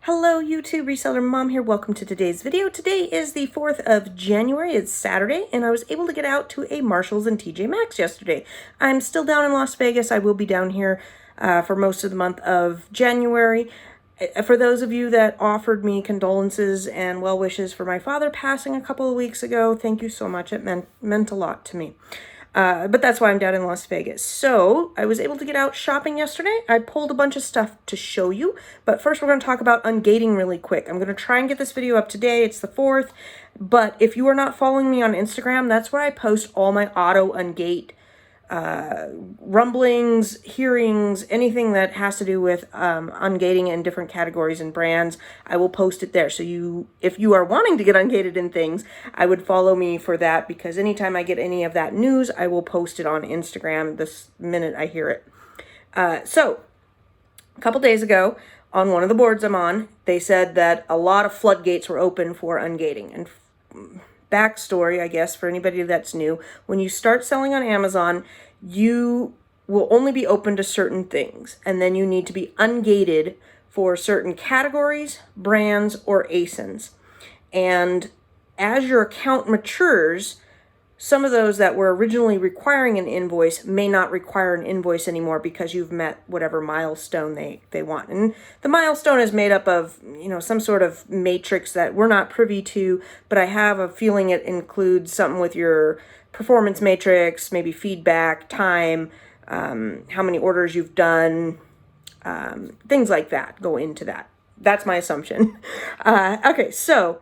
Hello YouTube, Reseller Mom here. Welcome to today's video. Today is the 4th of January. It's Saturday, and I was able to get out to a Marshalls and TJ Maxx yesterday. I'm still down in Las Vegas. I will be down here for most of the month of January. For those of you that offered me condolences and well wishes for my father passing a couple of weeks ago, thank you so much. It meant a lot to me. But that's why I'm down in Las Vegas. So I was able to get out shopping yesterday. I pulled a bunch of stuff to show you, but first we're going to talk about ungating really quick. I'm going to try and get this video up today. It's the 4th, but if you are not following me on Instagram, that's where I post all my auto ungate rumblings, hearings, anything that has to do with ungating in different categories and brands. I will post it there. So if you are wanting to get ungated in things, I would follow me for that, because anytime I get any of that news, I will post it on Instagram this minute I hear it. So a couple days ago, on one of the boards I'm on, they said that a lot of floodgates were open for ungating. And backstory, I guess, for anybody that's new, when you start selling on Amazon, you will only be open to certain things, and then you need to be ungated for certain categories, brands, or ASINs. And as your account matures, some of those that were originally requiring an invoice may not require an invoice anymore because you've met whatever milestone they want. And the milestone is made up of, some sort of matrix that we're not privy to, but I have a feeling it includes something with your performance matrix, maybe feedback, time, how many orders you've done, things like that go into that. That's my assumption. Okay, so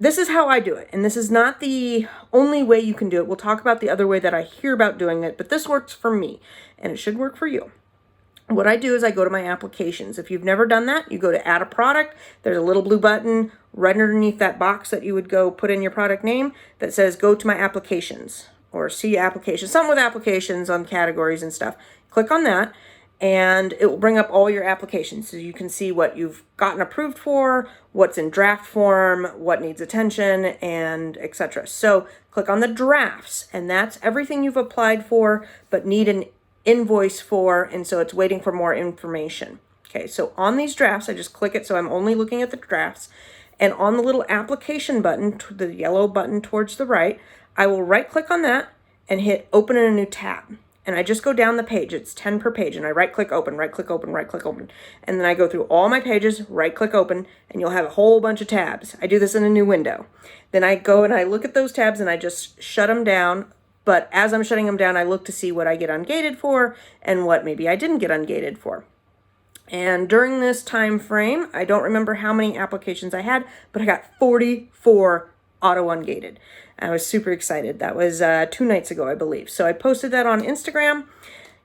this is how I do it, and this is not the only way you can do it. We'll talk about the other way that I hear about doing it, but this works for me, and it should work for you. What I do is I go to my applications. If you've never done that, you go to add a product. There's a little blue button right underneath that box that you would go put in your product name that says go to my applications or see applications, something with applications on categories and stuff. Click on that, and it will bring up all your applications so you can see what you've gotten approved for, what's in draft form, what needs attention, and etc. So click on the drafts, and that's everything you've applied for but need an invoice for, and so it's waiting for more information. Okay, so on these drafts, I just click it so I'm only looking at the drafts, and on the little application button, the yellow button towards the right, I will right click on that and hit open in a new tab. And I just go down the page. It's 10 per page. And I right click open, right click open, right click open. And then I go through all my pages, right click open, and you'll have a whole bunch of tabs. I do this in a new window. Then I go and I look at those tabs and I just shut them down. But as I'm shutting them down, I look to see what I get ungated for and what maybe I didn't get ungated for. And during this time frame, I don't remember how many applications I had, but I got 44 auto ungated. I was super excited. That was 2 nights ago, I believe. So I posted that on Instagram.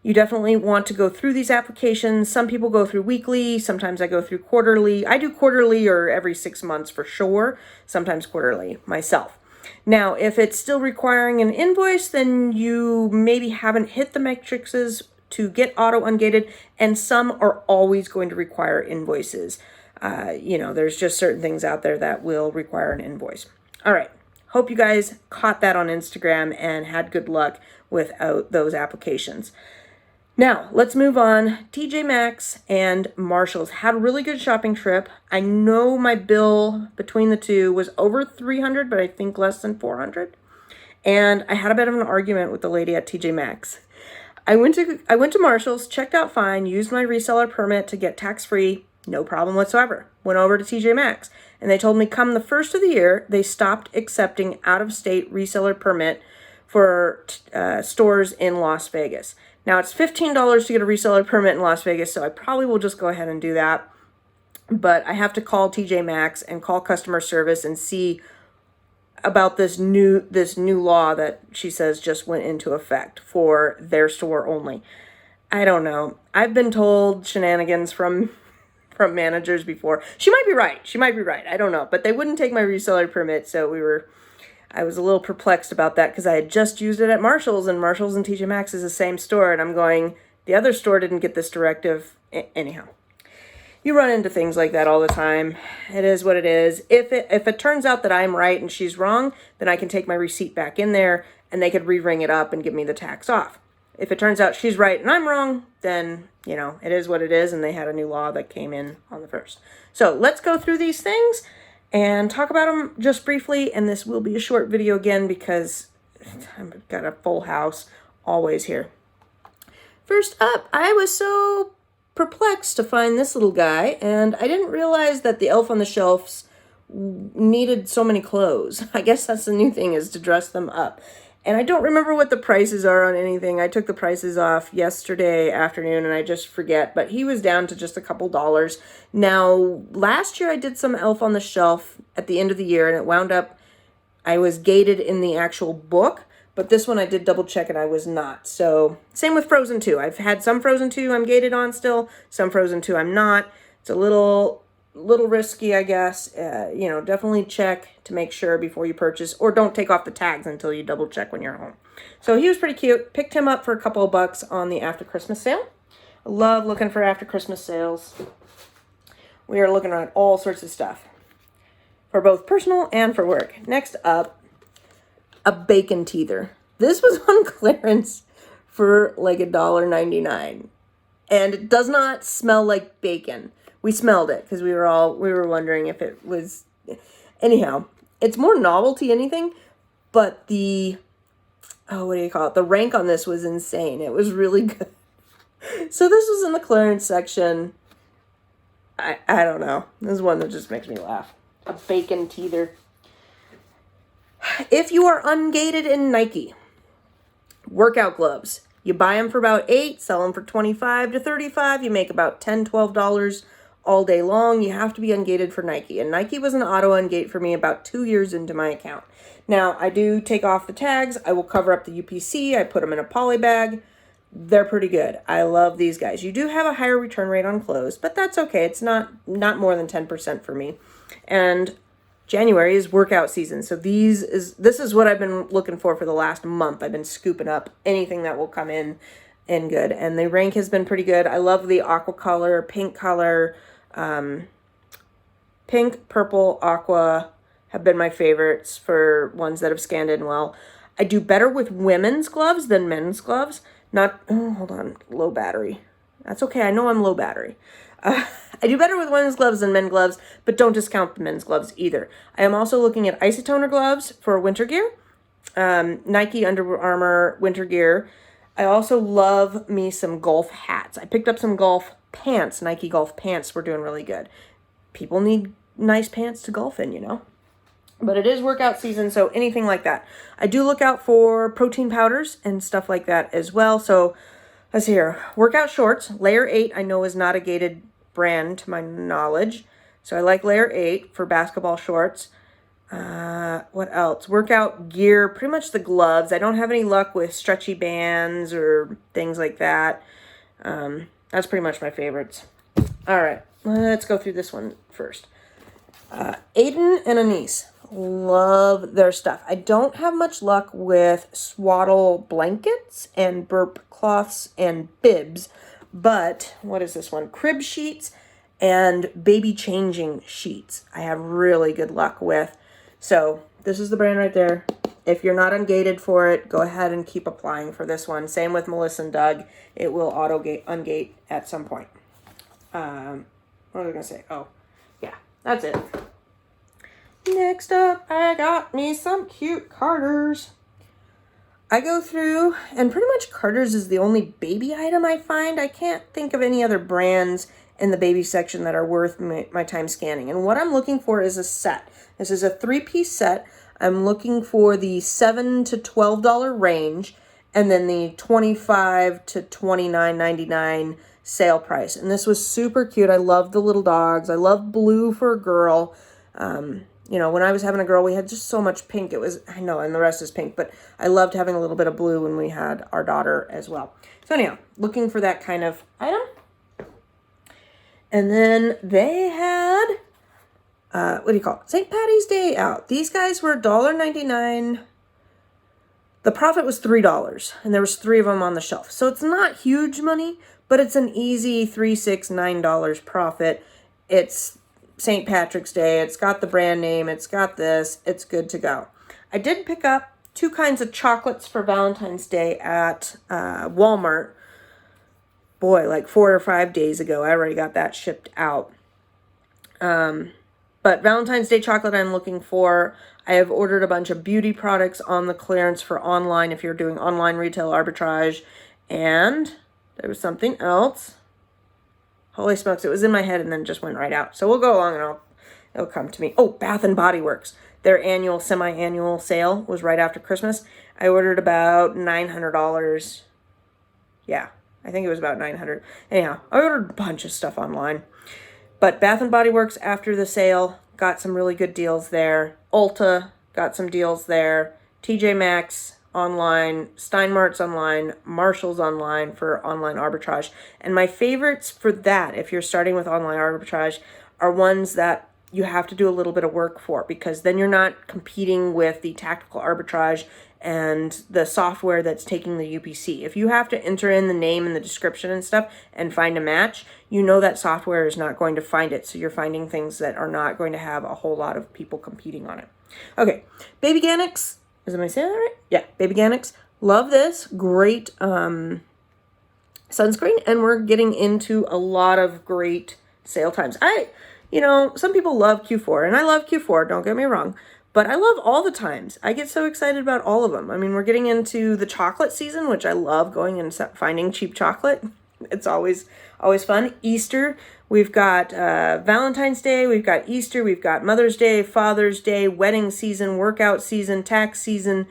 You definitely want to go through these applications. Some people go through weekly. Sometimes I go through quarterly. I do quarterly or every 6 months for sure. Sometimes quarterly myself. Now, if it's still requiring an invoice, then you maybe haven't hit the matrices to get auto ungated, and some are always going to require invoices. There's just certain things out there that will require an invoice. All right. Hope you guys caught that on Instagram and had good luck with those applications. Now, let's move on. TJ Maxx and Marshalls had a really good shopping trip. I know my bill between the two was over $300, but I think less than $400. And I had a bit of an argument with the lady at TJ Maxx. I went to Marshalls, checked out fine, used my reseller permit to get tax-free, no problem whatsoever. Went over to TJ Maxx, and they told me come the first of the year, they stopped accepting out-of-state reseller permit for stores in Las Vegas. Now, it's $15 to get a reseller permit in Las Vegas, so I probably will just go ahead and do that. But I have to call TJ Maxx and call customer service and see about this new law that she says just went into effect for their store only. I don't know. I've been told shenanigans from managers before. She might be right. I don't know. But they wouldn't take my reseller permit, so I was a little perplexed about that because I had just used it at Marshalls, and Marshalls and TJ Maxx is the same store, and I'm going, the other store didn't get this directive. Anyhow, you run into things like that all the time. It is what it is. If it turns out that I'm right and she's wrong, then I can take my receipt back in there, and they could re-ring it up and give me the tax off. If it turns out she's right and I'm wrong, then you know, it is what it is, and they had a new law that came in on the 1st. So let's go through these things and talk about them just briefly, and this will be a short video again because I've got a full house always here. First up, I was so perplexed to find this little guy, and I didn't realize that the elf on the shelves needed so many clothes. I guess that's the new thing, is to dress them up. And I don't remember what the prices are on anything. I took the prices off yesterday afternoon and I just forget, but he was down to just a couple dollars. Now, last year I did some elf on the shelf at the end of the year, and it wound up, I was gated in the actual book, but this one I did double check and I was not. So same with Frozen 2. I've had some Frozen 2 I'm gated on still, some Frozen 2 I'm not. It's a little risky, I guess. You know, definitely check to make sure before you purchase, or don't take off the tags until you double check when you're home. So he was pretty cute. Picked him up for a couple of bucks on the after Christmas sale. I love looking for after Christmas sales. We are looking at all sorts of stuff for both personal and for work. Next up, a bacon teether. This was on clearance for like $1.99, and it does not smell like bacon. We smelled it because we were wondering if it was. Anyhow, it's more novelty anything, but the the rank on this was insane. It was really good. So this was in the clearance section. I don't know. This is one that just makes me laugh. A bacon teether. If you are ungated in Nike, workout gloves. You buy them for about $8, sell them for $25 to $35. You make about $10, $12 all day long. You have to be ungated for Nike. And Nike was an auto ungate for me about 2 years into my account. Now, I do take off the tags. I will cover up the UPC. I put them in a poly bag. They're pretty good. I love these guys. You do have a higher return rate on clothes, but that's okay. It's not more than 10% for me. And January is workout season. So this is what I've been looking for the last month. I've been scooping up anything that will come in good. And the rank has been pretty good. I love the aqua color, pink color, pink, purple, aqua have been my favorites for ones that have scanned in well. I do better with women's gloves than men's gloves. Hold on, low battery. That's okay. I know I'm low battery. I do better with women's gloves than men's gloves, but don't discount the men's gloves either. I am also looking at isotoner gloves for winter gear, Nike, Under Armour winter gear. I also love me some golf hats. I picked up some golf pants. Nike golf pants were doing really good. People need nice pants to golf in, you know. But it is workout season, so anything like that. I do look out for protein powders and stuff like that as well. So let's see here. Workout shorts. Layer 8 I know is not a gated brand to my knowledge. So I like Layer 8 for basketball shorts. What else? Workout gear, pretty much the gloves. I don't have any luck with stretchy bands or things like that. That's pretty much my favorites. All right, let's go through this one first. Aiden and Anise, love their stuff. I don't have much luck with swaddle blankets and burp cloths and bibs, but what is this one? Crib sheets and baby changing sheets I have really good luck with. So this is the brand right there. If you're not ungated for it, go ahead and keep applying for this one. Same with Melissa and Doug. It will ungate at some point. What was I going to say? Oh, yeah, that's it. Next up, I got me some cute Carters. I go through, and pretty much Carter's is the only baby item I find. I can't think of any other brands in the baby section that are worth my time scanning. And what I'm looking for is a set. This is a 3-piece set. I'm looking for the $7 to $12 range, and then the $25 to $29.99 sale price. And this was super cute. I love the little dogs. I love blue for a girl. You know, when I was having a girl, we had just so much pink. I know, and the rest is pink, but I loved having a little bit of blue when we had our daughter as well. So anyhow, looking for that kind of item. And then they had, St. Patty's Day out. These guys were $1.99. The profit was $3, and there was 3 of them on the shelf. So it's not huge money, but it's an easy $3, $6, $9 profit. It's St. Patrick's Day. It's got the brand name. It's got this. It's good to go. I did pick up 2 kinds of chocolates for Valentine's Day at Walmart. boy, like 4 or 5 days ago. I already got that shipped out. But Valentine's Day chocolate I'm looking for. I have ordered a bunch of beauty products on the clearance for online if you're doing online retail arbitrage. And there was something else. Holy smokes, it was in my head and then just went right out. So we'll go along and it'll come to me. Oh, Bath and Body Works. Their annual, semi-annual sale was right after Christmas. I ordered about $900. Yeah, I think it was about $900. Anyhow, I ordered a bunch of stuff online. But Bath and Body Works after the sale, got some really good deals there. Ulta got some deals there. TJ Maxx online, Steinmart's online, Marshall's online for online arbitrage. And my favorites for that, if you're starting with online arbitrage, are ones that you have to do a little bit of work for, because then you're not competing with the tactical arbitrage and the software that's taking the UPC. If you have to enter in the name and the description and stuff and find a match, you know that software is not going to find it. So you're finding things that are not going to have a whole lot of people competing on it. Okay, Baby Ganix. Am I saying that right? Yeah, Baby Ganix. Love this. Great sunscreen. And we're getting into a lot of great sale times. Some people love Q4, and I love Q4, don't get me wrong. But I love all the times. I get so excited about all of them. I mean, we're getting into the chocolate season, which I love, going and finding cheap chocolate. It's always fun. Easter, we've got Valentine's Day, we've got Easter, we've got Mother's Day, Father's Day, wedding season, workout season, tax season,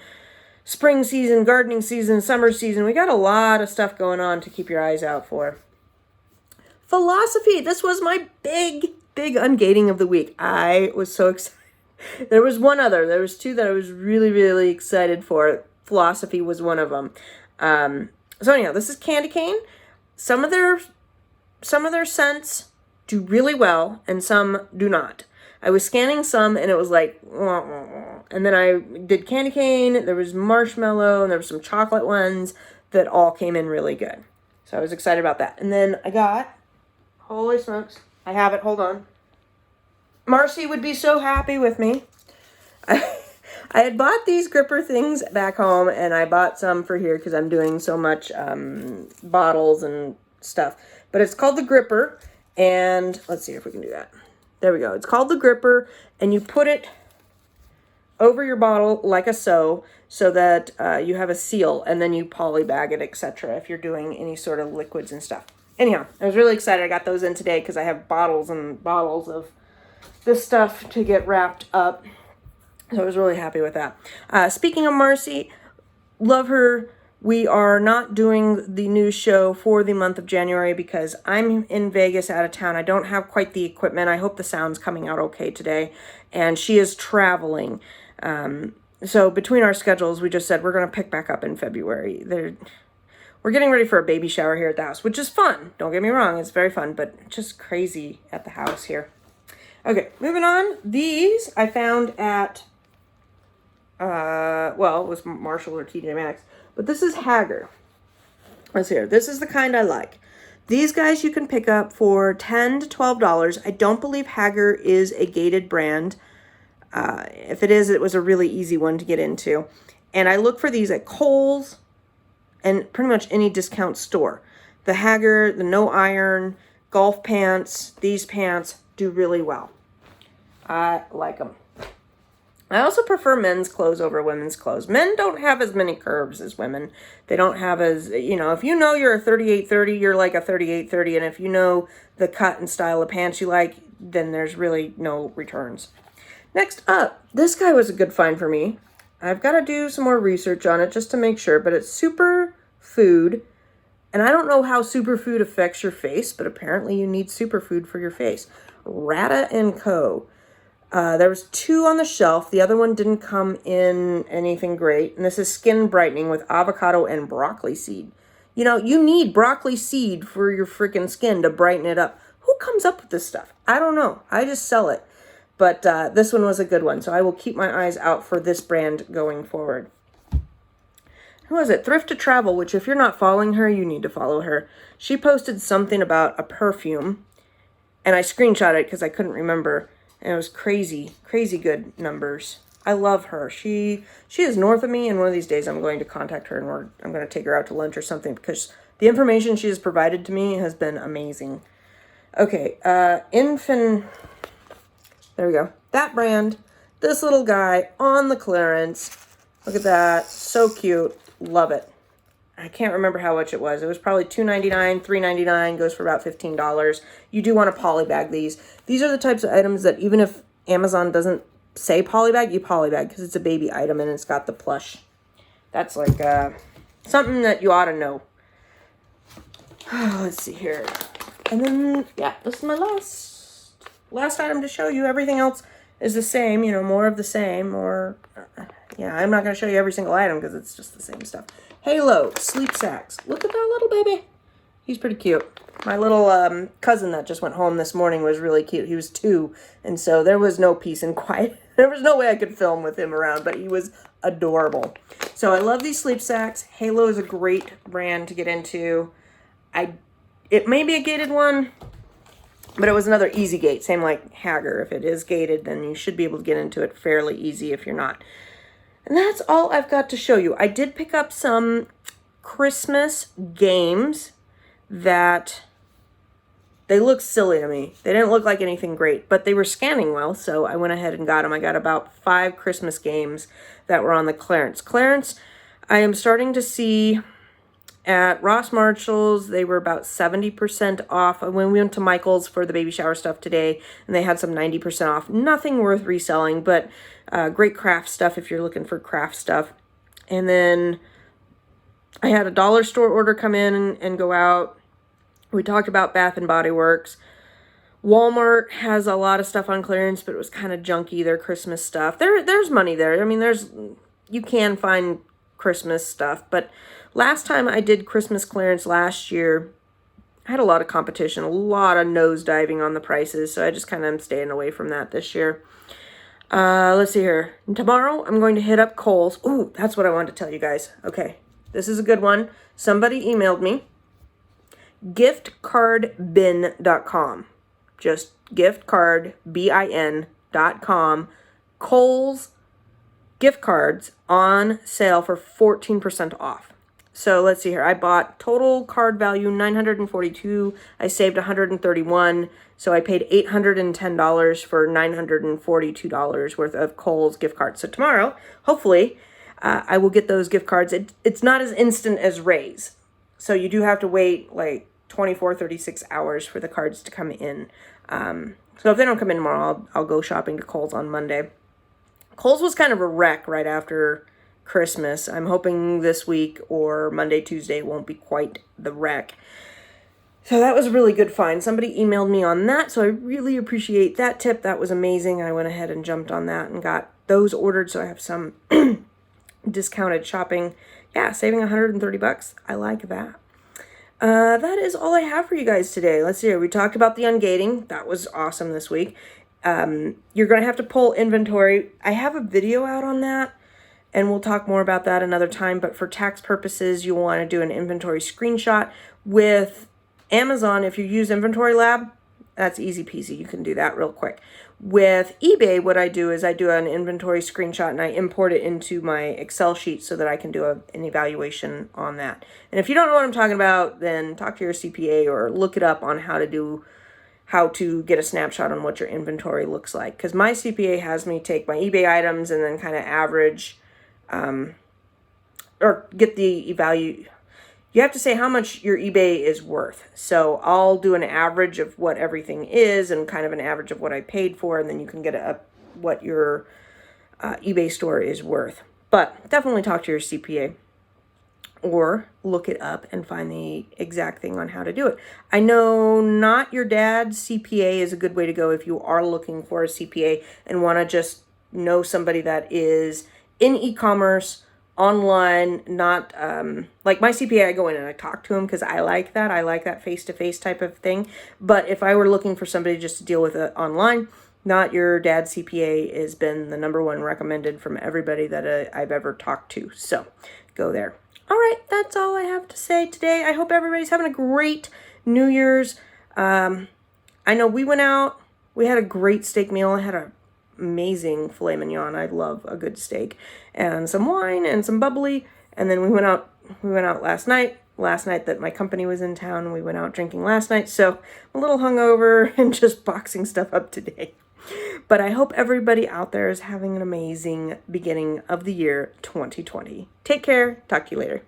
spring season, gardening season, summer season. We got a lot of stuff going on to keep your eyes out for. Philosophy. This was my big ungating of the week. I was so excited. There was one other. There was two that I was really, really excited for. Philosophy was one of them. So anyhow, this is Candy Cane. Some of their scents do really well, and some do not. I was scanning some, and it was like, wah, wah, wah. And then I did Candy Cane. There was marshmallow, and there were some chocolate ones that all came in really good. So I was excited about that. And then I got, holy smokes, I have it. Hold on. Marcy would be so happy with me. I had bought these gripper things back home, and I bought some for here because I'm doing so much bottles and stuff. But it's called the gripper, and let's see if we can do that. There we go. It's called the gripper, and you put it over your bottle like a so that you have a seal, and then you polybag it, etc. if you're doing any sort of liquids and stuff. Anyhow, I was really excited. I got those in today because I have bottles and bottles of this stuff to get wrapped up. So I was really happy with that. Speaking of Marcy, love her. We are not doing the news show for the month of January because I'm in Vegas out of town. I don't have quite the equipment. I hope the sound's coming out okay today. And she is traveling. So between our schedules, we just said we're going to pick back up in February. We're getting ready for a baby shower here at the house, which is fun. Don't get me wrong. It's very fun, but just crazy at the house here. Okay, moving on. These I found at, it was Marshall or TJ Maxx, but this is Hager. Let's see here. This is the kind I like. These guys you can pick up for $10 to $12. I don't believe Hager is a gated brand. If it is, it was a really easy one to get into. And I look for these at Kohl's and pretty much any discount store. The Hager, the no iron, golf pants, these pants do really well. I like them. I also prefer men's clothes over women's clothes. Men don't have as many curves as women. They don't have as, if you know you're a 38-30, you're like a 38-30. And if you know the cut and style of pants you like, then there's really no returns. Next up, this guy was a good find for me. I've got to do some more research on it just to make sure, but it's Superfood. And I don't know how Superfood affects your face, but apparently you need Superfood for your face. Rata & Co. There was 2 on the shelf. The other one didn't come in anything great. And this is skin brightening with avocado and broccoli seed. You need broccoli seed for your freaking skin to brighten it up. Who comes up with this stuff? I don't know. I just sell it. But this one was a good one. So I will keep my eyes out for this brand going forward. Who was it? Thrift to Travel, which if you're not following her, you need to follow her. She posted something about a perfume. And I screenshot it because I couldn't remember. And it was crazy good numbers. I love her. She is north of me, and one of these days I'm going to contact her and I'm going to take her out to lunch or something because The information she has provided to me has been amazing. Okay, there we go. That brand, this little guy on the clearance. Look at that, so cute, love it. I can't remember how much it was. It was probably $2.99, $3.99, goes for about $15. You do want to polybag these. These are the types of items that even if Amazon doesn't say polybag, you polybag because it's a baby item and it's got the plush. That's like something that you ought to know. Let's see here. And then, yeah, this is my last item to show you. Everything else is the same, you know, more of the same, or, yeah, I'm not going to show you every single item because it's just the same stuff. Halo sleep sacks. Look at that little baby. He's pretty cute. My little cousin that just went home this morning was really cute. He was 2, and so there was no peace and quiet. There was no way I could film with him around, but he was adorable. So I love these sleep sacks. Halo is a great brand to get into. It may be a gated one, but it was another easy gate. Same like Hager. If it is gated, then you should be able to get into it fairly easy if you're not. And that's all I've got to show you. I did pick up some Christmas games that they look silly to me. They didn't look like anything great, but they were scanning well, so I went ahead and got them. I got about 5 Christmas games that were on the clearance. Clearance, I am starting to see at Ross Marshall's, they were about 70% off. When we went to Michael's for the baby shower stuff today, and they had some 90% off. Nothing worth reselling, but great craft stuff if you're looking for craft stuff. And then I had a dollar store order come in and go out. We talked about Bath and Body Works. Walmart has a lot of stuff on clearance, but it was kind of junky, their Christmas stuff. There's money there. I mean, you can find Christmas stuff, but last time I did Christmas clearance last year, I had a lot of competition, a lot of nosediving on the prices, so I just kind of am staying away from that this year. Let's see here. Tomorrow, I'm going to hit up Kohl's. Ooh, that's what I wanted to tell you guys. Okay, this is a good one. Somebody emailed me. Giftcardbin.com. Just giftcardbin.com. Kohl's gift cards on sale for 14% off. So let's see here. I bought total card value $942. I saved $131. So I paid $810 for $942 worth of Kohl's gift cards. So tomorrow, hopefully, I will get those gift cards. It's not as instant as Ray's. So you do have to wait like 24, 36 hours for the cards to come in. So if they don't come in tomorrow, I'll go shopping to Kohl's on Monday. Kohl's was kind of a wreck right after Christmas. I'm hoping this week or Monday, Tuesday won't be quite the wreck. So that was a really good find. Somebody emailed me on that, so I really appreciate that tip. That was amazing. I went ahead and jumped on that and got those ordered, so I have some discounted shopping. Yeah, saving $130. I like that. That is all I have for you guys today. Let's see here. We talked about the ungating. That was awesome this week. You're going to have to pull inventory. I have a video out on that, and we'll talk more about that another time. But for tax purposes, you'll want to do an inventory screenshot. With Amazon, if you use Inventory Lab, that's easy peasy. You can do that real quick. With eBay, what I do is I do an inventory screenshot and I import it into my Excel sheet so that I can do an evaluation on that. And if you don't know what I'm talking about, then talk to your CPA or look it up on how to get a snapshot on what your inventory looks like. Because my CPA has me take my eBay items and then kind of average, or get the you have to say how much your eBay is worth. So I'll do an average of what everything is and kind of an average of what I paid for, and then you can get what your eBay store is worth. But definitely talk to your CPA or look it up and find the exact thing on how to do it. I know not your dad's CPA is a good way to go if you are looking for a CPA and want to just know somebody that is in e-commerce, online, not like my CPA, I go in and I talk to him because I like that face-to-face type of thing. But if I were looking for somebody just to deal with it online, not your dad's CPA has been the #1 recommended from everybody that I've ever talked to. So go there. All right, that's all I have to say today. I hope everybody's having a great New Year's. I know we went out, we had a great steak meal. I had a amazing filet mignon. I love a good steak, and some wine and some bubbly. And then we went out last night, last night that my company was in town. We went out drinking last night, so I'm a little hungover and just boxing stuff up today. But I hope everybody out there is having an amazing beginning of the year 2020. Take care. Talk to you later.